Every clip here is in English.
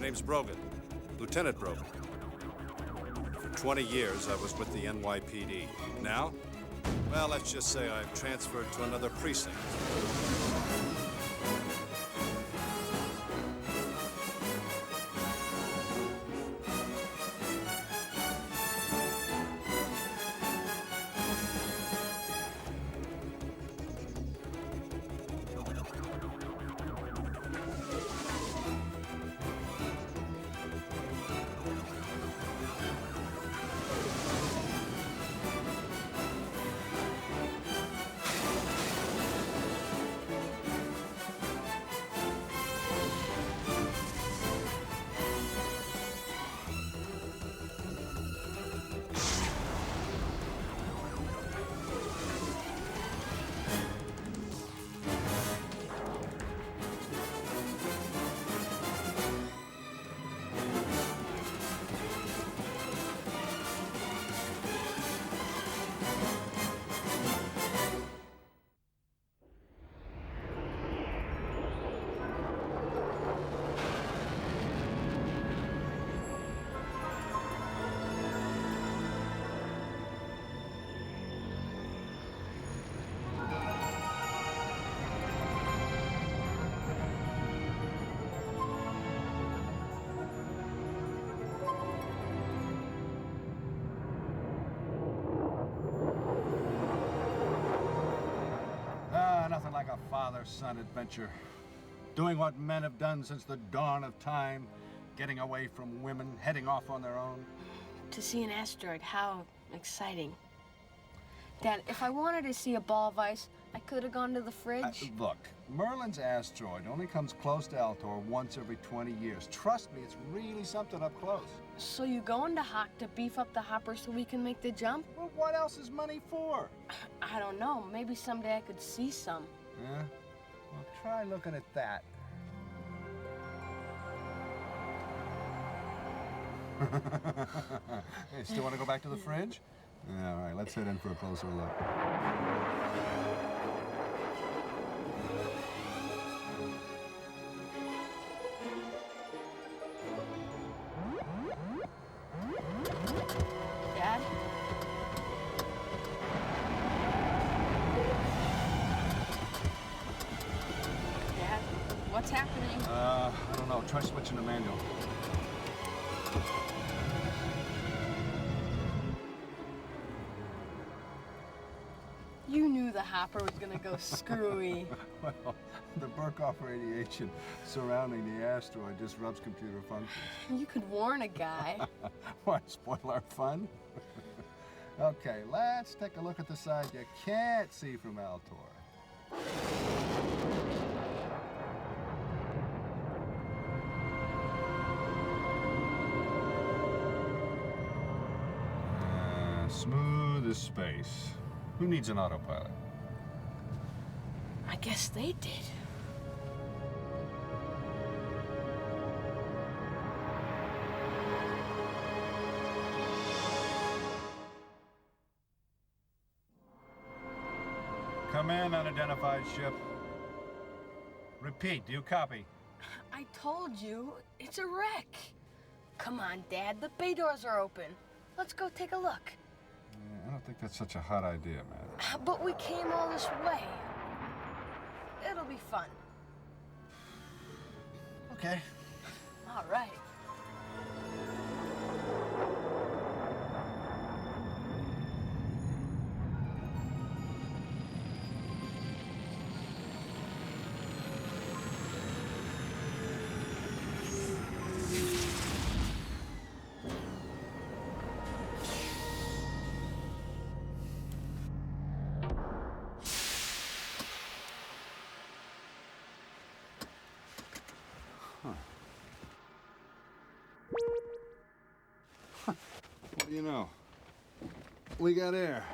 name's Brogan, Lieutenant Brogan. For 20 years, I was with the NYPD. Now, well, let's just say I've transferred to another precinct. Nothing like a father-son adventure. Doing what men have done since the dawn of time. Getting away from women, heading off on their own. To see an asteroid, how exciting. Dad, if I wanted to see a ball of ice, I could have gone to the fridge. Look, Merlin's asteroid only comes close to Altor once every 20 years. Trust me, it's really something up close. So you going to Hawk to beef up the hopper so we can make the jump? Well, what else is money for? I don't know. Maybe someday I could see some. Yeah? Well, try looking at that. Hey, still want to go back to the fridge? Yeah, all right, let's head in for a closer look. Dad? Dad, what's happening? I don't know. Try switching to manual. You knew the hopper was gonna go screwy. Well, the Burkoff radiation surrounding the asteroid disrupts computer functions. You could warn a guy. Why, spoil our fun? Okay, let's take a look at the side you can't see from Altor. Smooth as space. Who needs an autopilot? I guess they did. Come in, unidentified ship. Repeat, do you copy? I told you, it's a wreck. Come on, Dad, the bay doors are open. Let's go take a look. Yeah, I don't think that's such a hot idea, man. But we came all this way. It'll be fun. Okay. All right. What do you know? We got air.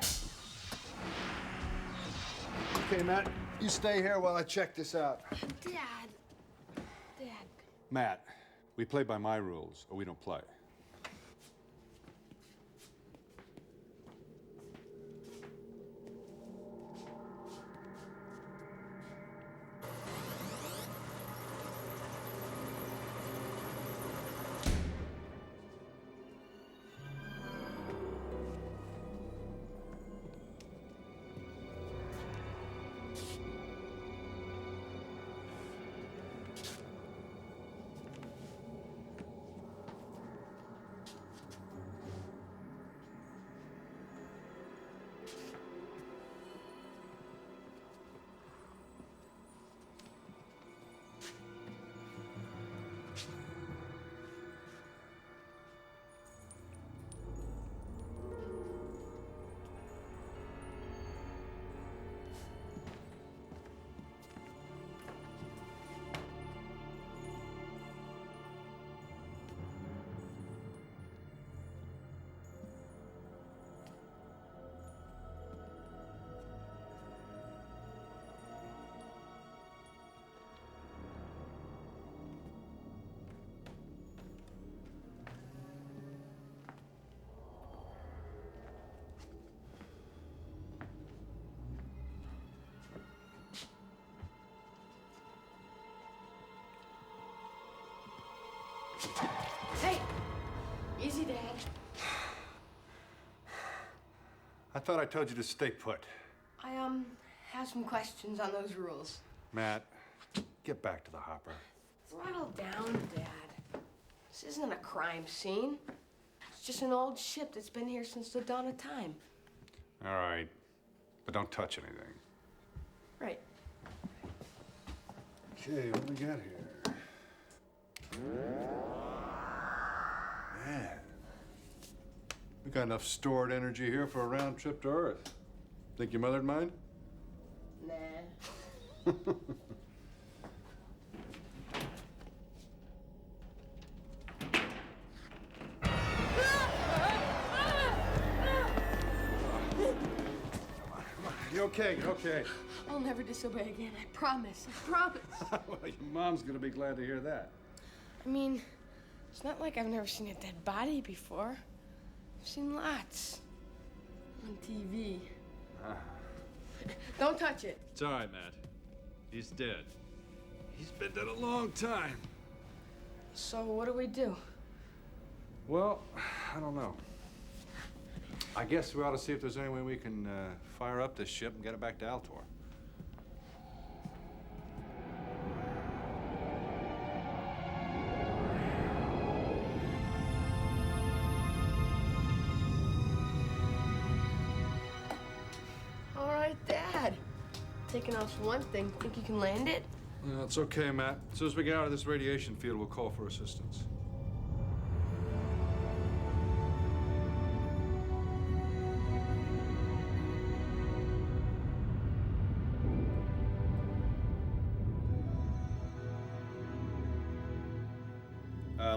Okay, Matt, you stay here while I check this out. Dad. Dad. Matt, we play by my rules, or we don't play. Hey! Easy, Dad. I thought I told you to stay put. I, have some questions on those rules. Matt, get back to the hopper. Throttle down, Dad. This isn't a crime scene. It's just an old ship that's been here since the dawn of time. All right, but don't touch anything. Right. Okay, what do we got here? Man, we got enough stored energy here for a round trip to Earth. Think your mother'd mind? Nah. You okay? You okay? I'll never disobey again. I promise. I promise. Well, your mom's gonna be glad to hear that. I mean, it's not like I've never seen a dead body before. I've seen lots. On TV. Don't touch it. It's all right, Matt. He's dead. He's been dead a long time. So what do we do? Well, I don't know. I guess we ought to see if there's any way we can fire up this ship and get it back to Altor. All right, Dad. Taking off one thing, think you can land it? No, it's okay, Matt. As soon as we get out of this radiation field, we'll call for assistance.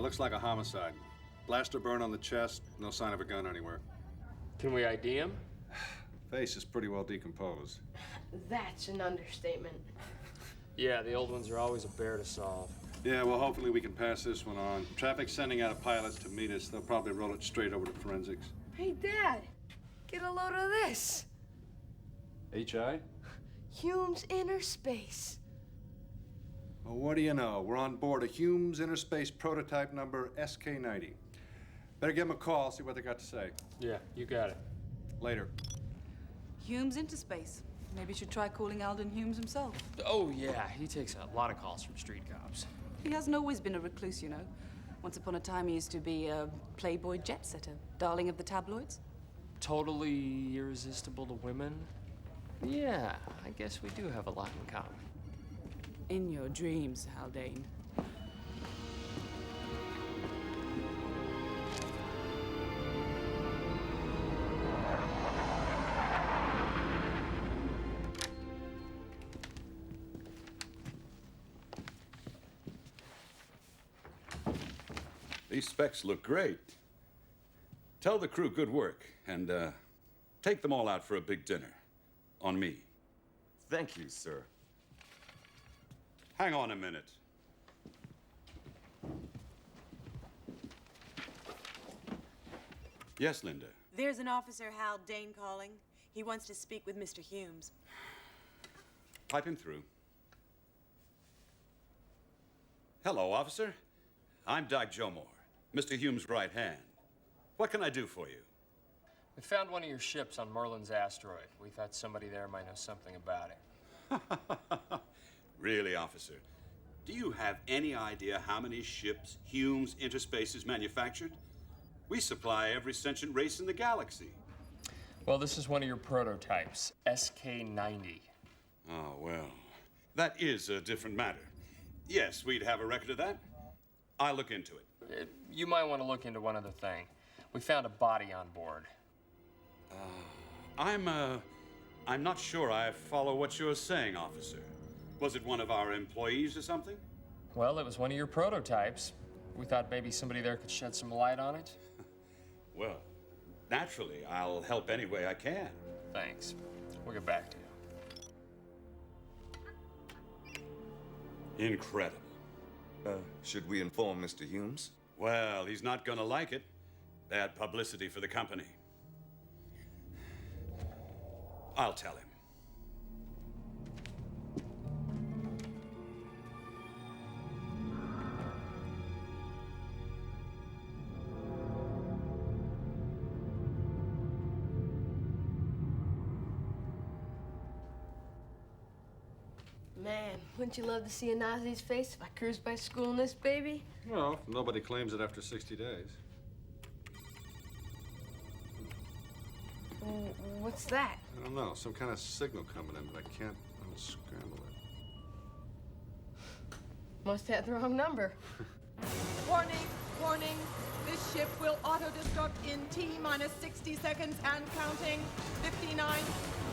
Looks like a homicide. Blaster burn on the chest, no sign of a gun anywhere. Can we ID him? Face is pretty well decomposed. That's an understatement. Yeah, the old ones are always a bear to solve. Yeah, well, hopefully we can pass this one on. Traffic's sending out pilots to meet us. They'll probably roll it straight over to forensics. Hey, Dad, get a load of this. HI? Humes Inner Space. Well, what do you know? We're on board a Humes Interspace prototype number SK90. Better give them a call, see what they got to say. Yeah, you got it. Later. Humes into space. Maybe you should try calling Alden Humes himself. Oh, yeah, he takes a lot of calls from street cops. He hasn't always been a recluse, you know. Once upon a time, he used to be a playboy jet setter, darling of the tabloids. Totally irresistible to women? Yeah, I guess we do have a lot in common. In your dreams, Haldane. These specs look great. Tell the crew good work, and take them all out for a big dinner. On me. Thank you, sir. Hang on a minute. Yes, Linda. There's an Officer Haldane calling. He wants to speak with Mr. Humes. Pipe him through. Hello, officer. I'm Doc Jomore, Mr. Humes' right hand. What can I do for you? We found one of your ships on Merlin's Asteroid. We thought somebody there might know something about it. Really, officer? Do you have any idea how many ships Humes Interspace has manufactured? We supply every sentient race in the galaxy. Well, this is one of your prototypes, SK90. Oh, well, that is a different matter. Yes, we'd have a record of that. I'll look into it. You might want to look into one other thing. We found a body on board. I'm not sure I follow what you're saying, officer. Was it one of our employees or something? Well, it was one of your prototypes. We thought maybe somebody there could shed some light on it. Well, naturally, I'll help any way I can. Thanks. We'll get back to you. Incredible. Should we inform Mr. Humes? Well, he's not gonna like it. Bad publicity for the company. I'll tell him. Man, wouldn't you love to see a Nazi's face if I cruised by school in this baby? Well, nobody claims it after 60 days. What's that? I don't know, some kind of signal coming in, but I can't unscramble it. Must have the wrong number. Warning, warning. This ship will auto-destruct in T-minus 60 seconds and counting. 59,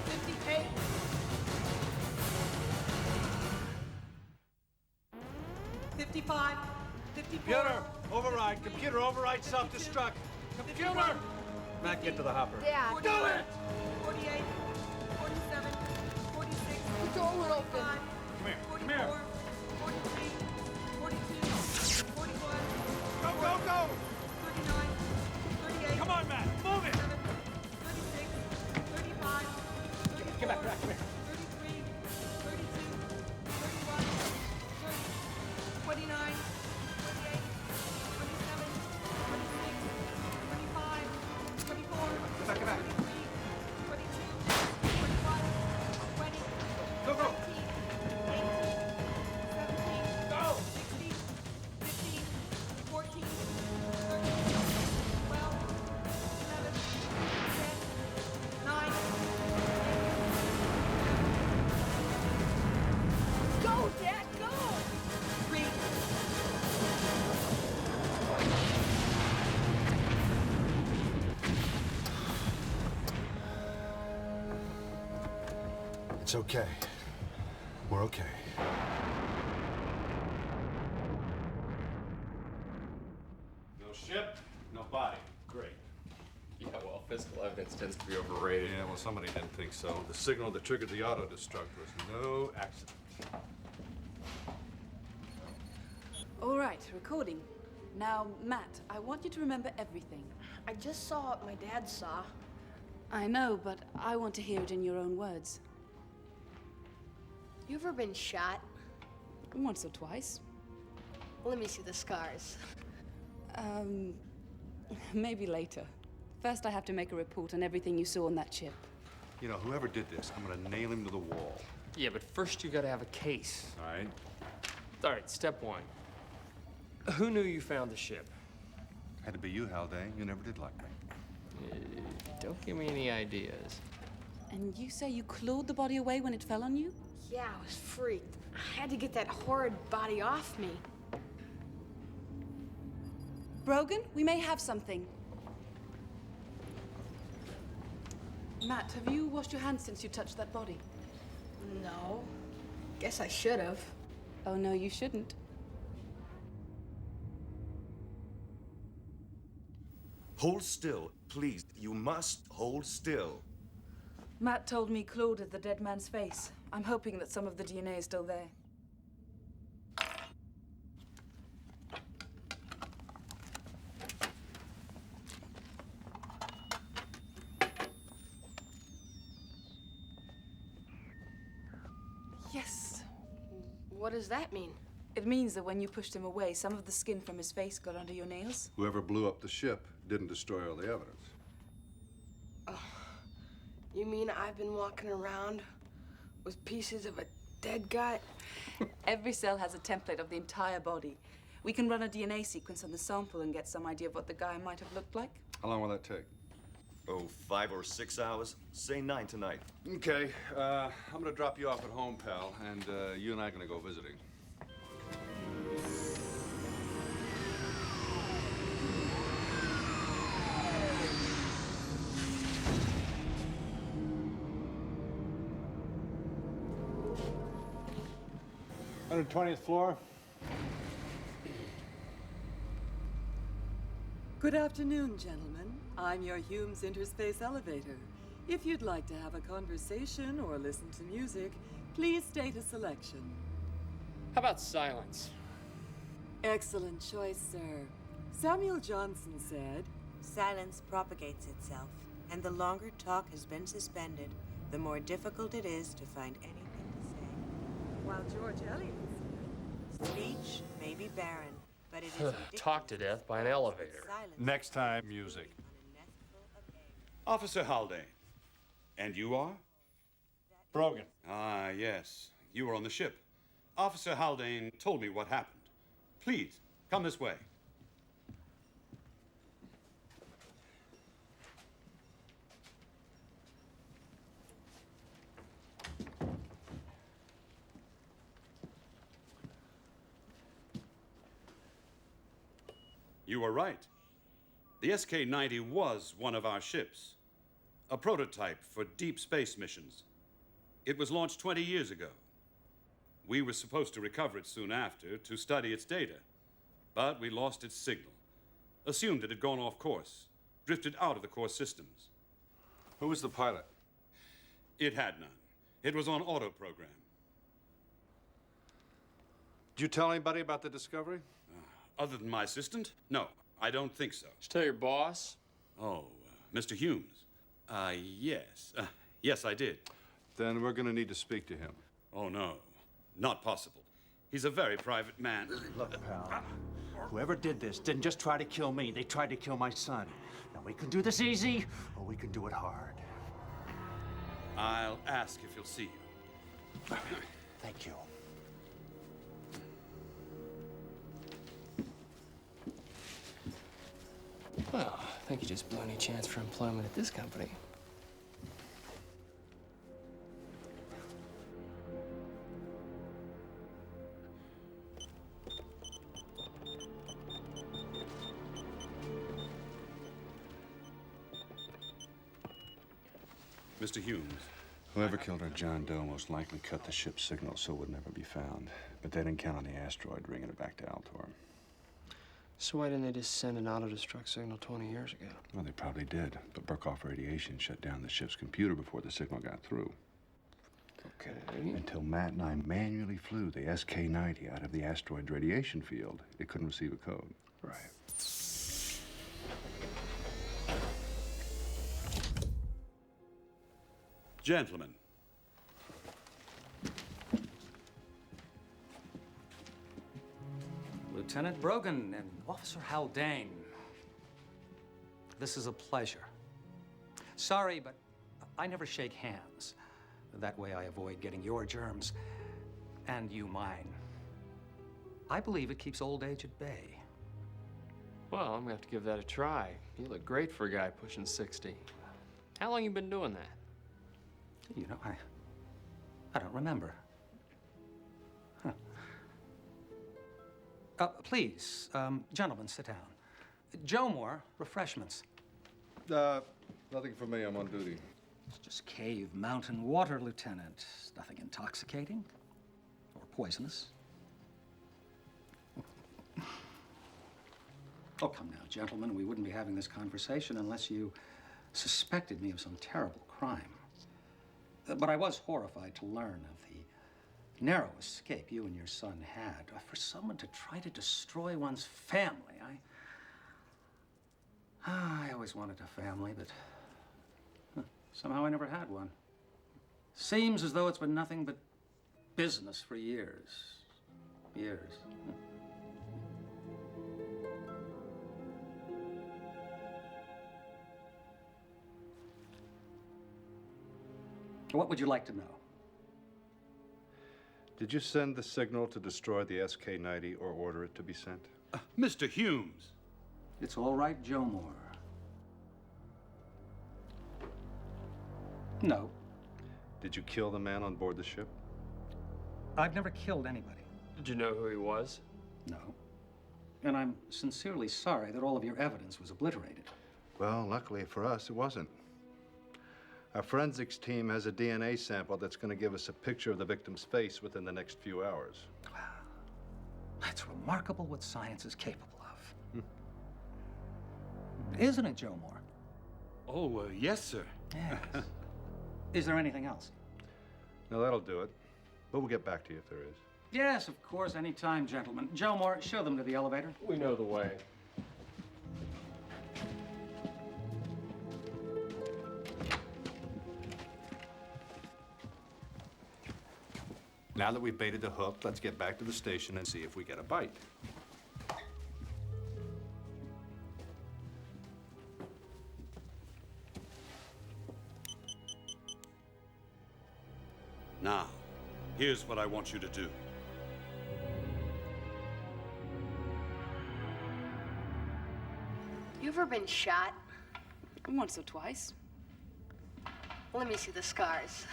58. $55, 54. Computer, override. Computer, override self-destruct. Computer! Matt, get to the hopper. Yeah. 48, do it! 48, 47, 46. The door would open. 45, Come here, 44, come here. 43, 42, 41. Go, go, go! 39, 38. Come on, Matt, move it! 36, 35, 34, Get back, come here. 33, 32, 31, 30, 29, 28, 27, 26, 25, 24, Get back, get back. 23, 22, 21, 20, Go, go. 19, 18, 17, Go. 16, 15, 14, 13, 12, 11, 10, 9, 8, Go, Dad, go! 3. It's okay. We're okay. No ship, no body. Great. Yeah, well, physical evidence tends to be overrated. Yeah, well, somebody didn't think so. The signal that triggered the auto-destruct was no accident. All right, recording. Now, Matt, I want you to remember everything. I just saw what my dad saw. I know, but I want to hear it in your own words. You ever been shot? Once or twice. Let me see the scars. Maybe later. First, I have to make a report on everything you saw on that ship. You know, whoever did this, I'm gonna nail him to the wall. Yeah, but first you gotta have a case. All right? All right, step one. Who knew you found the ship? Had to be you, Haldane. You never did like me. Don't give me any ideas. And you say you clawed the body away when it fell on you? Yeah, I was freaked. I had to get that horrid body off me. Brogan, we may have something. Matt, have you washed your hands since you touched that body? No. Guess I should have. Oh, no, you shouldn't. Hold still, please. You must hold still. Matt told me Claude at the dead man's face. I'm hoping that some of the DNA is still there. Yes. What does that mean? It means that when you pushed him away, some of the skin from his face got under your nails. Whoever blew up the ship didn't destroy all the evidence. You mean I've been walking around with pieces of a dead guy? Every cell has a template of the entire body. We can run a DNA sequence on the sample and get some idea of what the guy might have looked like. How long will that take? Oh, 5 or 6 hours? Say 9 tonight. Okay, I'm gonna drop you off at home, pal, and you and I are gonna go visiting. On the 20th floor. Good afternoon, gentlemen. I'm your Humes Interspace Elevator. If you'd like to have a conversation or listen to music, please state a selection. How about silence? Excellent choice, sir. Samuel Johnson said, Silence propagates itself, and the longer talk has been suspended, the more difficult it is to find anything to say. while George Eliot said, Speech may be barren, but it is ridiculous Talked to death by an elevator. silence Next time, music. on a nestful of eggs. Officer Haldane. And you are? Brogan. Ah, yes. You were on the ship. Officer Haldane told me what happened. Please, come this way. You were right. The SK-90 was one of our ships, a prototype for deep space missions. It was launched 20 years ago. We were supposed to recover it soon after to study its data, but we lost its signal, assumed it had gone off course, drifted out of the core systems. Who was the pilot? It had none. It was on auto program. Did you tell anybody about the discovery? Other than my assistant? No, I don't think so. Did you tell your boss? Oh, Mr. Humes. Yes. Yes, I did. Then we're going to need to speak to him. Oh, no. Not possible. He's a very private man. Look, pal, whoever did this didn't just try to kill me. They tried to kill my son. Now, we can do this easy, or we can do it hard. I'll ask if he'll see you. Thank you. Well, I think you just blew any chance for employment at this company. Mr. Humes. Whoever killed our John Doe most likely cut the ship's signal so it would never be found. But they didn't count on the asteroid bringing it back to Altor. So why didn't they just send an auto-destruct signal 20 years ago? Well, they probably did. But Burkhoff Radiation shut down the ship's computer before the signal got through. Okay. Until Matt and I manually flew the SK-90 out of the asteroid's radiation field, it couldn't receive a code. Right. Gentlemen. Lieutenant Brogan and Officer Haldane, this is a pleasure. Sorry, but I never shake hands. That way I avoid getting your germs, and you mine. I believe it keeps old age at bay. Well, I'm gonna have to give that a try. You look great for a guy pushing 60. How long you been doing that? You know, I don't remember. Huh. Please, gentlemen, sit down. Joe Moore, refreshments. Nothing for me. I'm on duty. It's just cave mountain water, Lieutenant. Nothing intoxicating or poisonous. Oh, come now, gentlemen. We wouldn't be having this conversation unless you suspected me of some terrible crime. But I was horrified to learn of the narrow escape you and your son had. For someone to try to destroy one's family, I always wanted a family, but somehow I never had one. Seems as though it's been nothing but business for years. Years. What would you like to know? Did you send the signal to destroy the SK-90 or order it to be sent? Mr. Humes. It's all right, Joe Moore. No. Did you kill the man on board the ship? I've never killed anybody. Did you know who he was? No. And I'm sincerely sorry that all of your evidence was obliterated. Well, luckily for us, it wasn't. Our forensics team has a DNA sample that's going to give us a picture of the victim's face within the next few hours. Wow. That's remarkable what science is capable of. Isn't it, Joe Moore? Oh, yes, sir. Yes. Is there anything else? No, that'll do it. But we'll get back to you if there is. Yes, of course, any time, gentlemen. Joe Moore, show them to the elevator. We know the way. Now that we've baited the hook, let's get back to the station and see if we get a bite. Now, Here's what I want you to do. You ever been shot? Once or twice. Let me see the scars.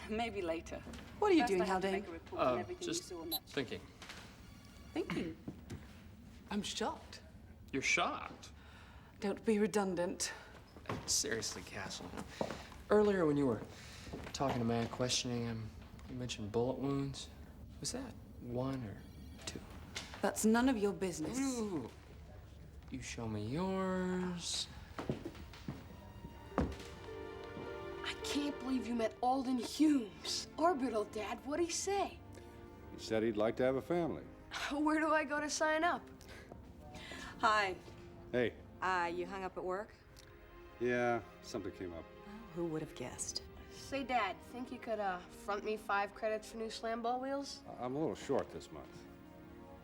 Maybe later. What are you First, doing, I have to Haldane? make a report on everything Just you saw on that thinking. Thinking? I'm shocked. You're shocked? Don't be redundant. Seriously, Castle. Earlier when you were talking to man, questioning him, you mentioned bullet wounds. Was that 1 or 2? That's none of your business. Ooh. You show me yours. I can't believe you met Alden Humes. Orbital, Dad. What'd he say? He said he'd like to have a family. Where do I go to sign up? Hi. Hey. You hung up at work? Yeah, something came up. Who would have guessed? Say, Dad, think you could front me 5 credits for new slam ball wheels? I'm a little short this month.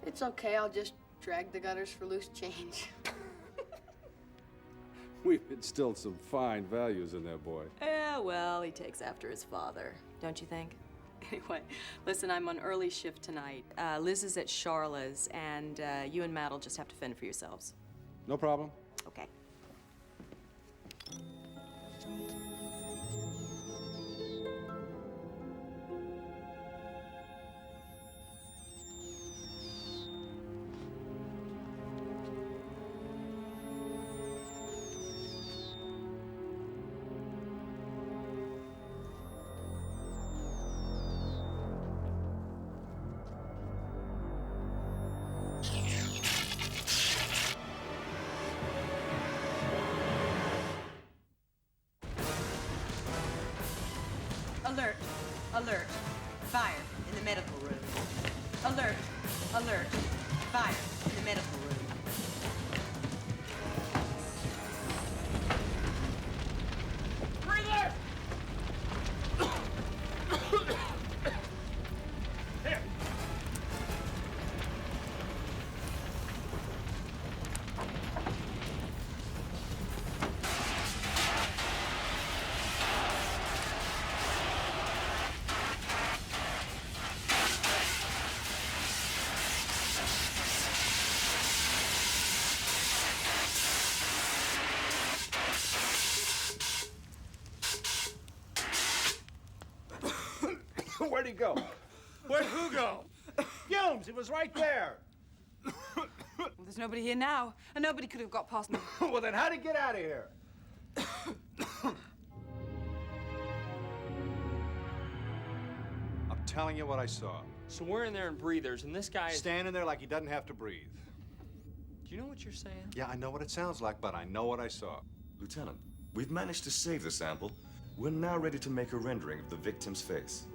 It's okay. I'll just drag the gutters for loose change. We've instilled some fine values in that boy. Yeah, well, he takes after his father, don't you think? Anyway, listen, I'm on early shift tonight. Liz is at Charla's, and you and Matt will just have to fend for yourselves. No problem. Okay. Alert! Alert! Fire in the medical room. Alert! Alert! Fire in the medical room. Breather! Here. Where'd he go? Where'd who go? Humes, it was right there. Well, there's nobody here now, and nobody could have got past me. Well, then how'd he get out of here? I'm telling you what I saw. So we're in there in breathers, and this guy is... Standing there like he doesn't have to breathe. Do you know what you're saying? Yeah, I know what it sounds like, but I know what I saw. Lieutenant, we've managed to save the sample. We're now ready to make a rendering of the victim's face.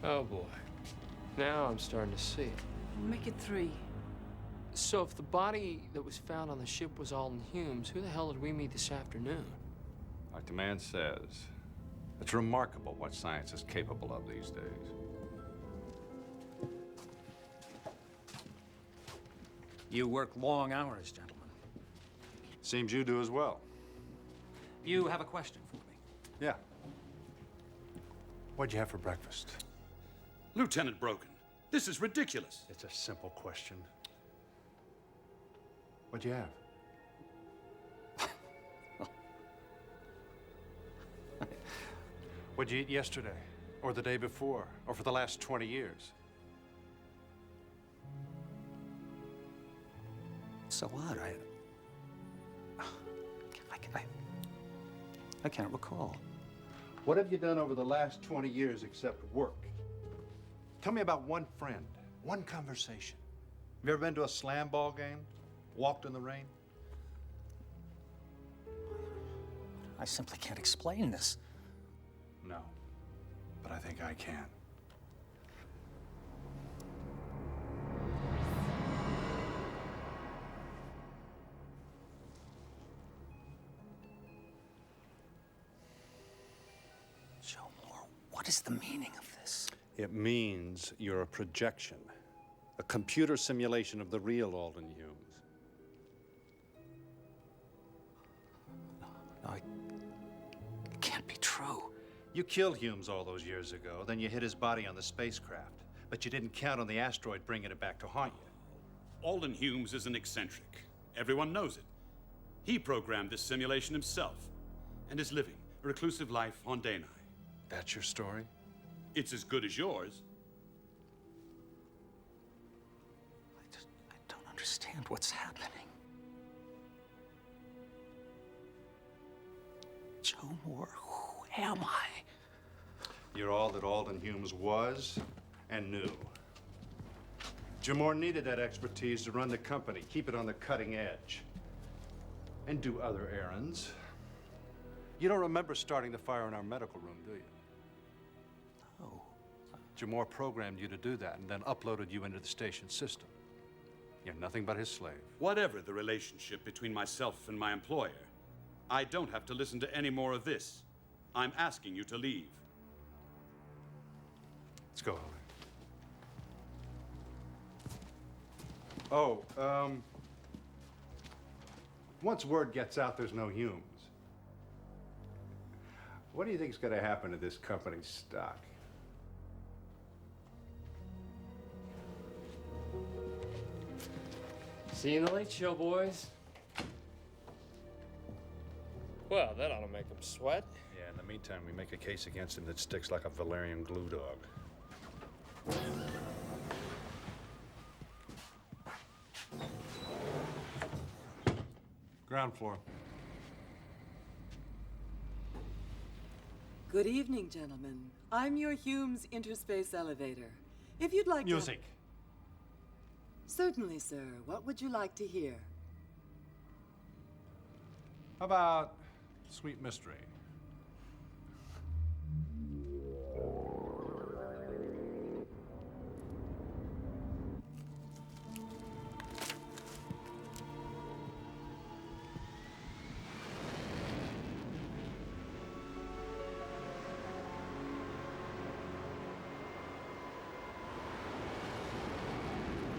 Oh, boy. Now I'm starting to see. Make it 3. So if the body that was found on the ship was Alden Humes, who the hell did we meet this afternoon? Like the man says, it's remarkable what science is capable of these days. You work long hours, gentlemen. Seems you do as well. You have a question for me? Yeah. What'd you have for breakfast? Lieutenant Brogan, this is ridiculous. It's a simple question. What'd you have? What'd you eat yesterday? Or the day before? Or for the last 20 years? So what? I can't recall. What have you done over the last 20 years except work? Tell me about one friend, one conversation. Have you ever been to a slam ball game? Walked in the rain? I simply can't explain this. No, but I think I can. What is the meaning of this? It means you're a projection, A computer simulation of the real Alden Humes. No, it can't be true. You killed Humes all those years ago, then you hid his body on the spacecraft. But you didn't count on the asteroid bringing it back to haunt you. Alden Humes is an eccentric. Everyone knows it. He programmed this simulation himself and is living a reclusive life on Danae. That's your story? It's as good as yours. I don't understand what's happening. Joe Moore, who am I? You're all that Alden Humes was and knew. Joe Moore needed that expertise to run the company, keep it on the cutting edge, and do other errands. You don't remember starting the fire in our medical room, do you? No. Joe Moore programmed you to do that and then uploaded you into the station system. You're nothing but his slave. Whatever the relationship between myself and my employer, I don't have to listen to any more of this. I'm asking you to leave. Let's go, Alden. Oh, once word gets out there's no Humes, what do you think is going to happen to this company's stock? See you in the late show, boys. Well, that ought to make him sweat. Yeah, in the meantime, we make a case against him that sticks like a Valerian glue dog. Ground floor. Good evening, gentlemen. I'm your Humes Interspace Elevator. If you'd like Music. Certainly, sir. What would you like to hear? How about Sweet Mystery?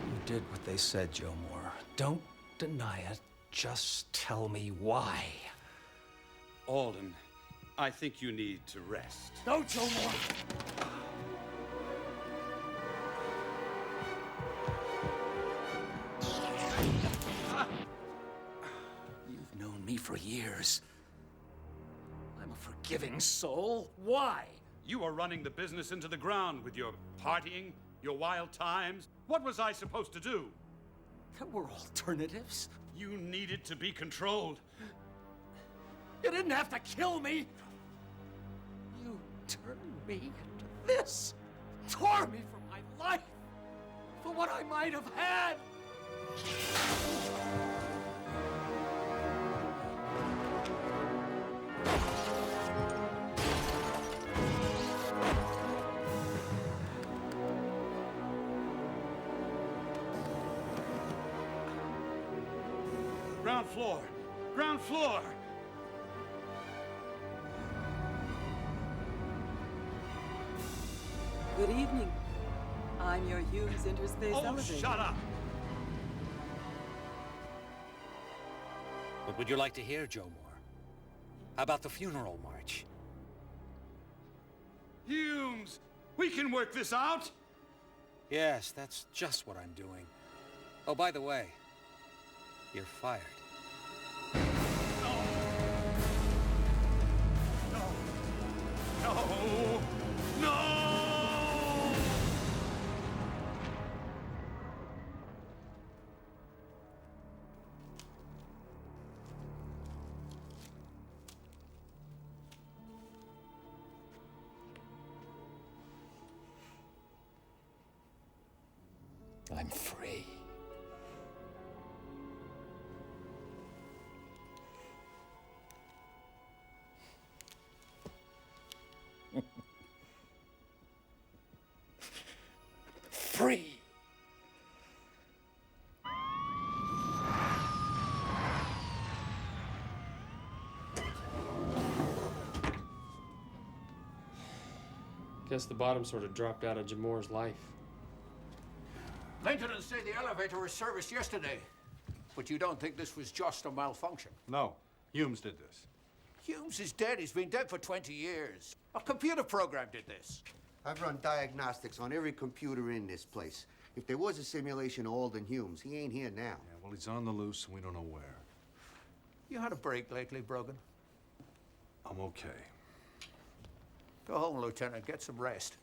You did what they said, Joe Moore. Don't deny it. Just tell me why. Alden, I think you need to rest. No, Joe Moore! You've known me for years. I'm a forgiving soul. Why? You are running the business into the ground with your partying, your wild times. What was I supposed to do? There were alternatives. You needed to be controlled. You didn't have to kill me. You turned me into this. Tore me from my life. For what I might have had. Ground floor! Ground floor! Good evening. I'm your Humes Interspace Elevator. Shut up! What would you like to hear, Joe Moore? How about the funeral march? Humes! We can work this out! Yes, that's just what I'm doing. Oh, by the way, you're fired. No! No! I'm free. Free. Guess the bottom sort of dropped out of Jamore's life. Maintenance say the elevator was serviced yesterday. But you don't think this was just a malfunction? No, Humes did this. Humes is dead. He's been dead for 20 years. A computer program did this. I've run diagnostics on every computer in this place. If there was a simulation of Alden Humes, he ain't here now. Yeah, well, he's on the loose, and we don't know where. You had a break lately, Brogan? I'm okay. Go home, Lieutenant. Get some rest.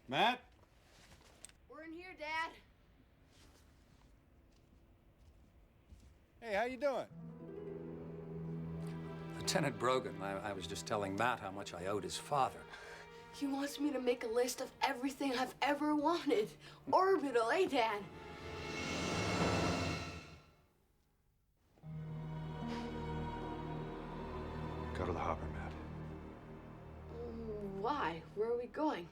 Matt? We're in here, Dad. Hey, how you doing? Lieutenant Brogan, I was just telling Matt how much I owed his father. He wants me to make a list of everything I've ever wanted. Orbital, eh, Dad? Go to the hopper, Matt. Why? Where are we going?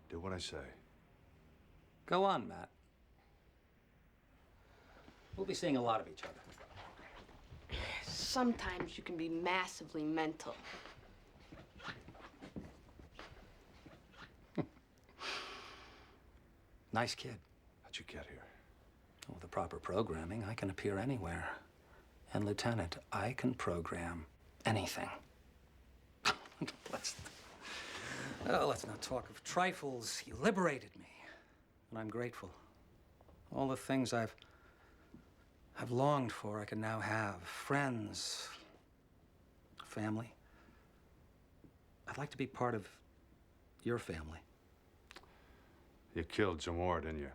Do what I say. Go on, Matt. We'll be seeing a lot of each other. Sometimes you can be massively mental. Nice kid. How'd you get here? With the proper programming, I can appear anywhere. And, Lieutenant, I can program anything. let's not talk of trifles. You liberated me, and I'm grateful. All the things I've longed for, I can now have. Friends, family. I'd like to be part of your family. You killed Jamor, didn't you?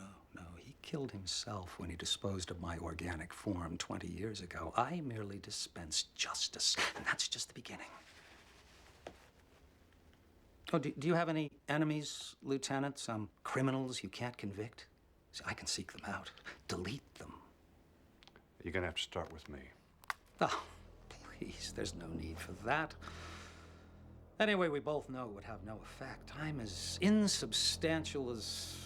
Oh, no. He killed himself when he disposed of my organic form 20 years ago. I merely dispensed justice, and that's just the beginning. Oh, do you have any enemies, Lieutenant? Some criminals you can't convict? See, I can seek them out, delete them. You're gonna have to start with me. Oh, please, there's no need for that. Anyway, we both know it would have no effect. I'm as insubstantial as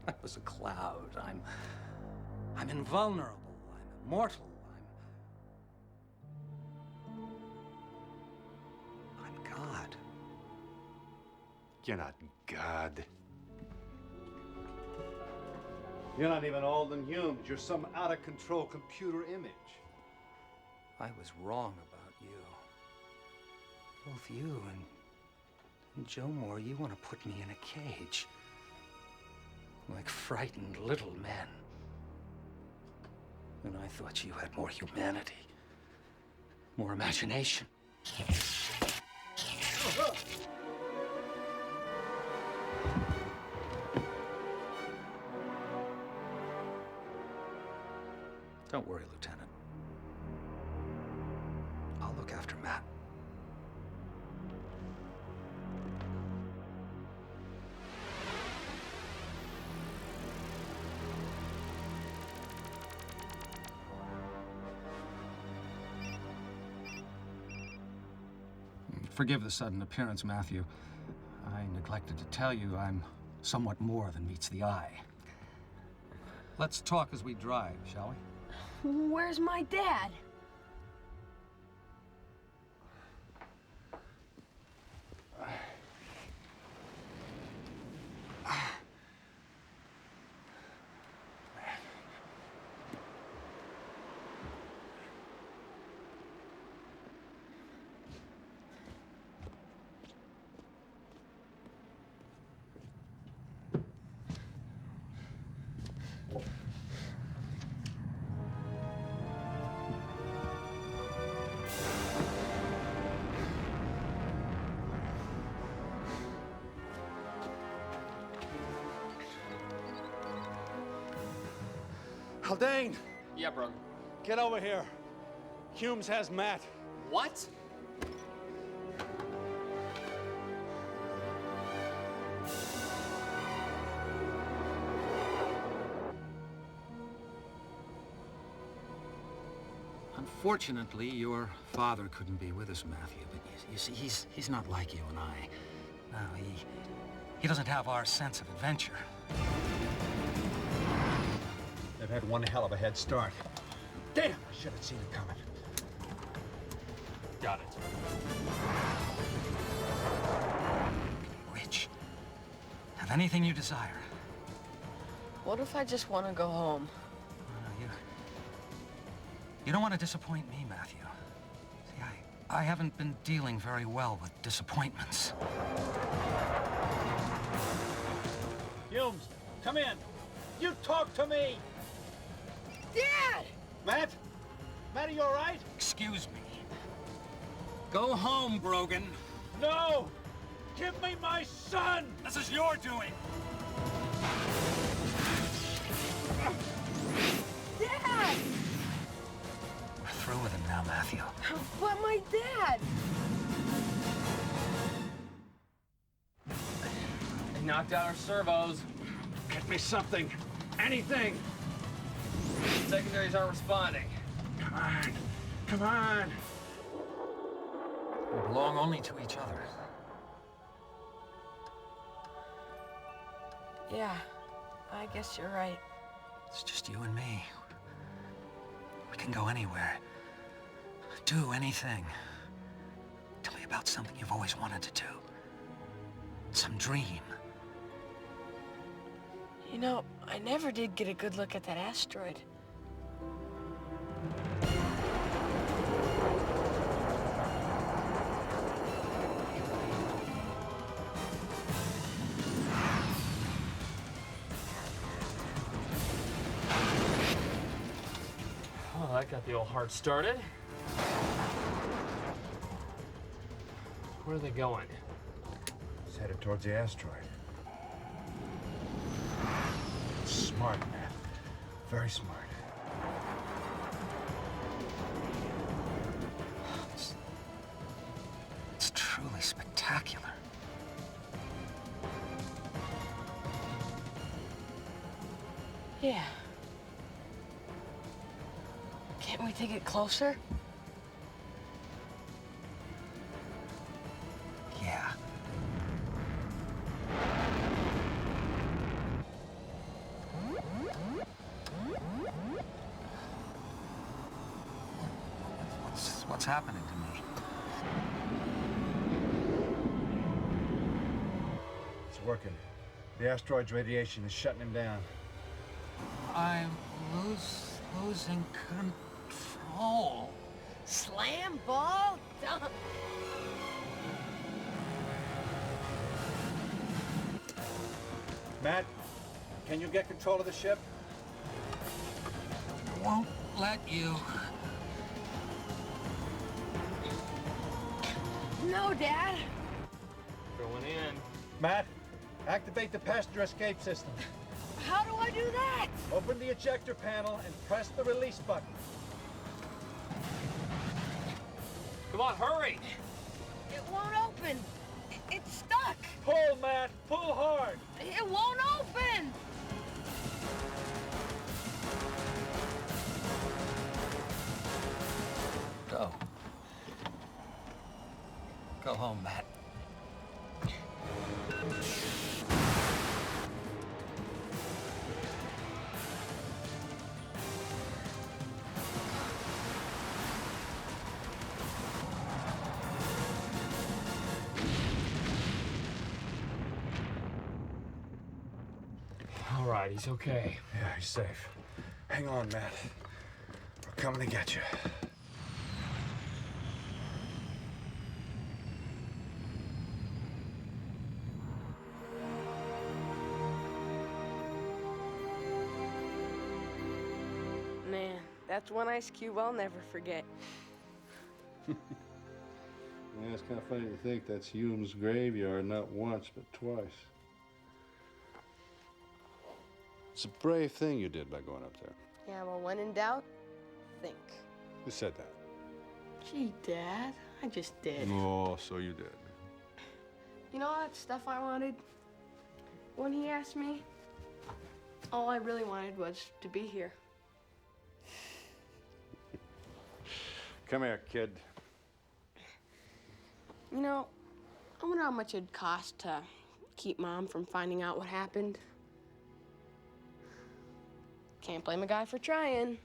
I was a cloud. I'm invulnerable. I'm immortal. I'm God. You're not God. You're not even Alden Humes. You're some out-of-control computer image. I was wrong about you. Both you and Joe Moore, you want to put me in a cage. Like frightened little men. And I thought you had more humanity. More imagination. Don't worry, Lieutenant. I'll look after Matt. Forgive the sudden appearance, Matthew. I neglected to tell you I'm somewhat more than meets the eye. Let's talk as we drive, shall we? Where's my dad? Alden! Yeah, Brogan. Get over here. Humes has Matt. What? Unfortunately, your father couldn't be with us, Matthew, but you see, he's not like you and I. No, he doesn't have our sense of adventure. They've had one hell of a head start. Damn, I should have seen it coming. Got it. Rich, have anything you desire. What if I just want to go home? You don't want to disappoint me, Matthew. See, I haven't been dealing very well with disappointments. Humes, come in. You talk to me. Dad! Matt? Matt, are you all right? Excuse me. Go home, Brogan. No! Give me my son! This is your doing. Dad! We're through with him now, Matthew. But my dad! They knocked out our servos. Get me something. Anything. Secondaries aren't responding. Come on. Come on. We belong only to each other. Yeah, I guess you're right. It's just you and me. We can go anywhere. Do anything. Tell me about something you've always wanted to do. Some dream. You know, I never did get a good look at that asteroid. Oh, that got the old heart started. Where are they going? It's headed towards the asteroid. Smart, man. Very smart. It's truly spectacular. Yeah. Can't we take it closer? Yeah. What's happening to me? It's working. The asteroid's radiation is shutting him down. I'm losing control. Slam ball dunk. Matt, can you get control of the ship? Won't let you. No, Dad. Going in. Matt, activate the passenger escape system. How do I do that? Open the ejector panel and press the release button. Come on, hurry! It won't open. It's stuck. Pull, Matt. Pull hard. It won't open. Go. Go home, Matt. All right, he's okay. Yeah, he's safe. Hang on, Matt. We're coming to get you. Man, that's one ice cube I'll never forget. Yeah, it's kind of funny to think that's Hume's graveyard, not once, but twice. It's a brave thing you did by going up there. Yeah, well, when in doubt, think. Who said that? Gee, Dad, I just did. Oh, so you did. You know all that stuff I wanted? When he asked me, all I really wanted was to be here. Come here, kid. You know, I wonder how much it'd cost to keep Mom from finding out what happened. Can't blame a guy for trying.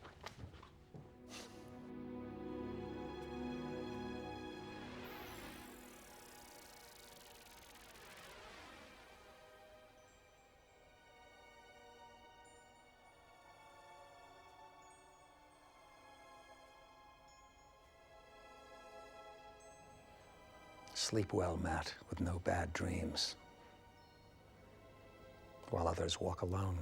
Sleep well, Matt, with no bad dreams, while others walk alone.